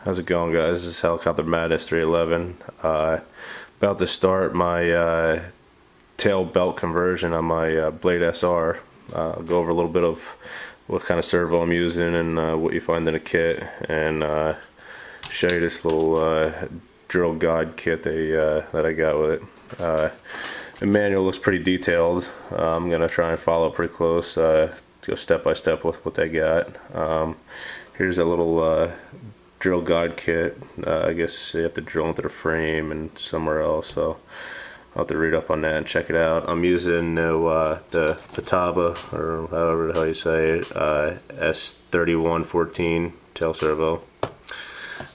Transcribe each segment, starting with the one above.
How's it going, guys? This is Helicopter Madness 311. About to start my tail belt conversion on my Blade SR. I'll go over a little bit of what kind of servo I'm using and what you find in a kit, and show you this little drill guide kit that I got with it. The manual looks pretty detailed. I'm going to try and follow pretty close, go step by step with what they got. Here's a little drill guide kit. I guess you have to drill into the frame and somewhere else, so I'll have to read up on that and check it out. I'm using the Futaba, or however the hell you say it, S3114 tail servo.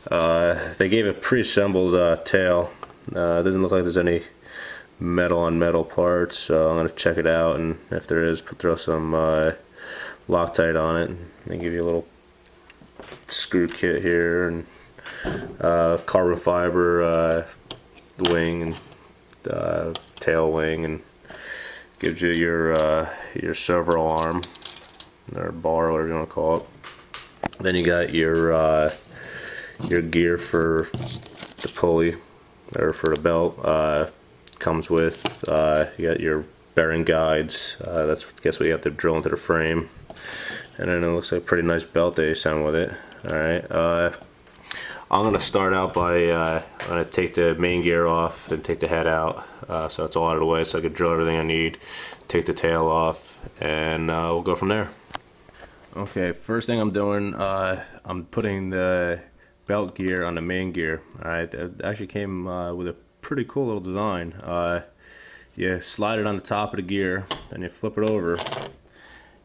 They gave a pre-assembled tail. It doesn't look like there's any metal on metal parts, so I'm going to check it out, and if there is, throw some Loctite on it. They give you a little screw kit here, and carbon fiber wing and tail wing, and gives you your servo arm or bar, whatever you want to call it. Then you got your gear for the pulley or for the belt. Comes with you got your bearing guides. That's, I guess, what you have to drill into the frame. And then it looks like a pretty nice belt they sent with it. Alright, I'm going to start out by I'm going to take the main gear off and take the head out, so it's all out of the way, so I can drill everything I need, take the tail off, and we'll go from there. Okay, first thing I'm doing, I'm putting the belt gear on the main gear. Alright, it actually came with a pretty cool little design. You slide it on the top of the gear, then you flip it over,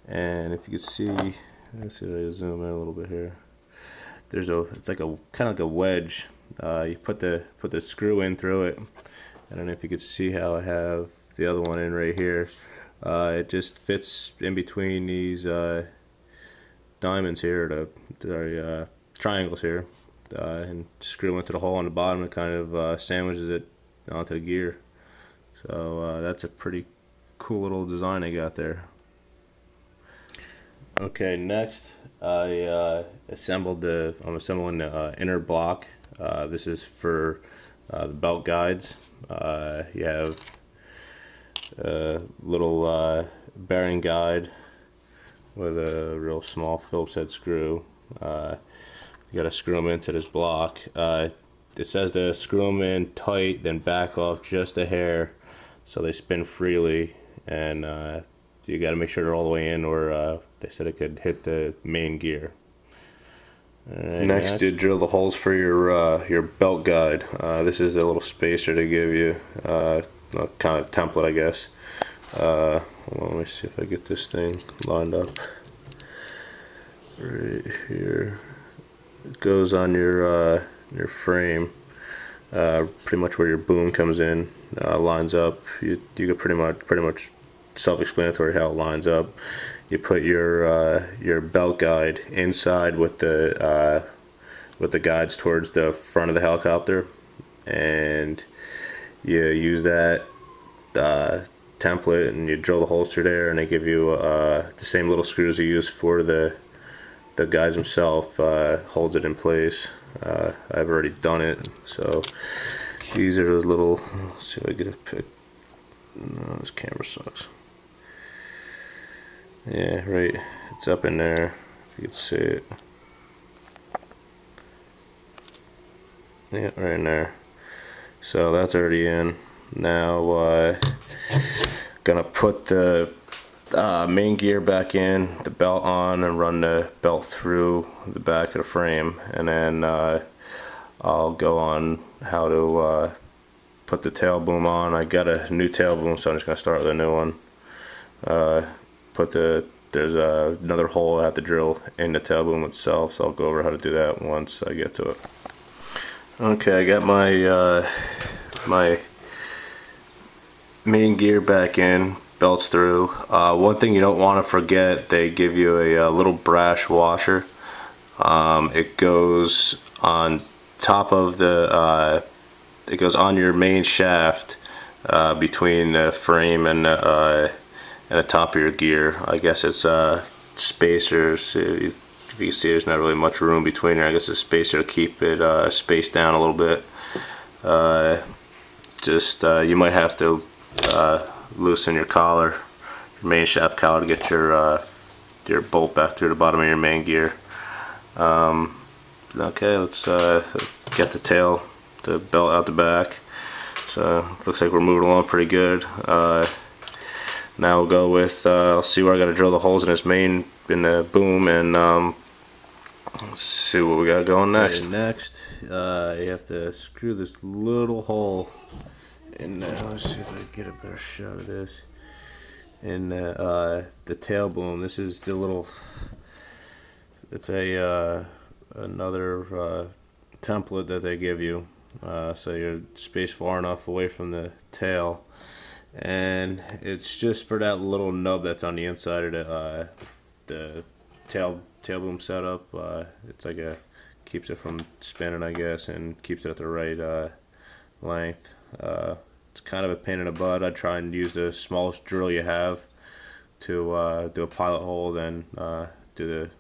and if you can see, let's see if I zoom in a little bit here. It's like a kind of like a wedge. You put the screw in through it. I don't know if you could see how I have the other one in right here. It just fits in between these diamonds here, the triangles here, and screw into the hole on the bottom. It kind of sandwiches it onto the gear. So that's a pretty cool little design I got there. Okay, next I'm assembling the inner block. This is for the belt guides. You have a little bearing guide with a real small Phillips head screw. You got to screw them into this block. It says to screw them in tight, then back off just a hair so they spin freely, and you got to make sure they're all the way in, or they said it could hit the main gear. Next, you drill the holes for your belt guide. This is a little spacer they give you, kind of template, I guess. Well, let me see if I get this thing lined up right here. It goes on your frame, pretty much where your boom comes in, lines up. You can pretty much self-explanatory how it lines up. You put your belt guide inside with the guides towards the front of the helicopter, and you use that template, and you drill the holes through there, and they give you the same little screws you use for the guides themselves. Holds it in place. I've already done it, so these are those little, let's see if I get a pic. No, this camera sucks. Yeah, right, it's up in there, if you can see it. Yeah, right in there. So that's already in. Now gonna put the main gear back in, the belt on, and run the belt through the back of the frame, and then I'll go on how to put the tail boom on. I got a new tail boom, so I'm just gonna start with a new one. There's another hole I have to drill in the tail boom itself, so I'll go over how to do that once I get to it. Okay, I got my my main gear back in, belts through. One thing you don't want to forget, they give you a little brass washer. It goes on top of it goes on your main shaft, between the frame and the top of your gear. I guess it's spacers. You if you can see, there's not really much room between there. I guess a spacer to keep it spaced down a little bit. You might have to loosen your collar, your main shaft collar, to get your bolt back through the bottom of your main gear. Okay, let's get the tail, the belt out the back. So looks like we're moving along pretty good. Now we'll go with, I'll see where I got to drill the holes in this main, in the boom, and see what we got going next. Okay, next, you have to screw this little hole in there. Let's see if I can get a better shot of this. In the tail boom. This is the little, it's a another template that they give you, so you're spaced far enough away from the tail, and it's just for that little nub that's on the inside of the tail boom setup. It's like keeps it from spinning, I guess, and keeps it at the right length. It's kind of a pain in the butt. I try and use the smallest drill you have to do a pilot hole, then do the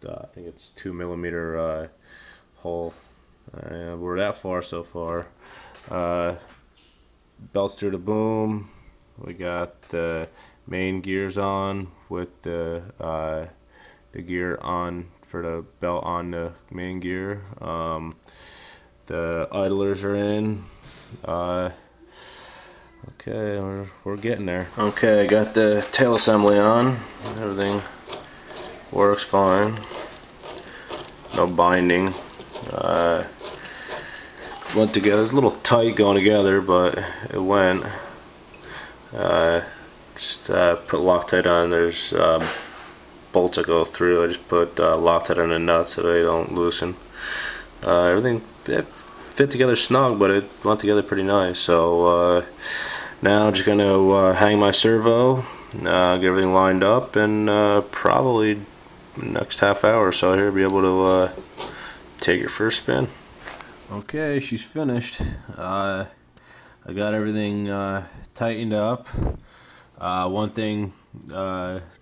I think it's 2mm hole. We're that far so far. Belts through the boom. We got the main gears on with the gear on for the belt on the main gear. The idlers are in. Okay, we're getting there. Okay, I got the tail assembly on. Everything works fine. No binding. Went together. It's a little tight going together, but it went. Just put Loctite on. There's bolts that go through. I just put Loctite on the nuts so they don't loosen. Everything fit together snug, but it went together pretty nice. So now I'm just going to hang my servo, get everything lined up, and probably next half hour or so here be able to take your first spin. Okay, she's finished. I got everything tightened up. One thing,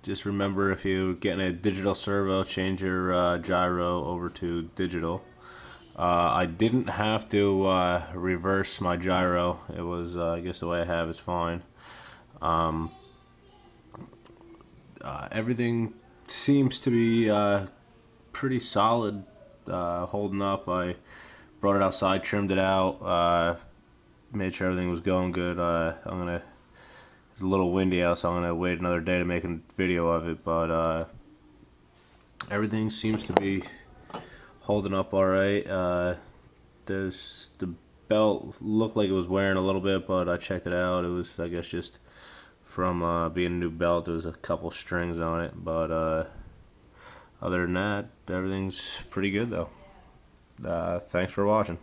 just remember, if you're getting a digital servo, change your gyro over to digital. I didn't have to reverse my gyro. It was, I guess the way I have is fine. Everything seems to be pretty solid, holding up. I brought it outside, trimmed it out, made sure everything was going good. It's a little windy out, so I'm gonna wait another day to make a video of it, but everything seems to be holding up alright. The belt looked like it was wearing a little bit, but I checked it out. It was, I guess, just from being a new belt. There was a couple strings on it, but other than that, everything's pretty good though. Thanks for watching.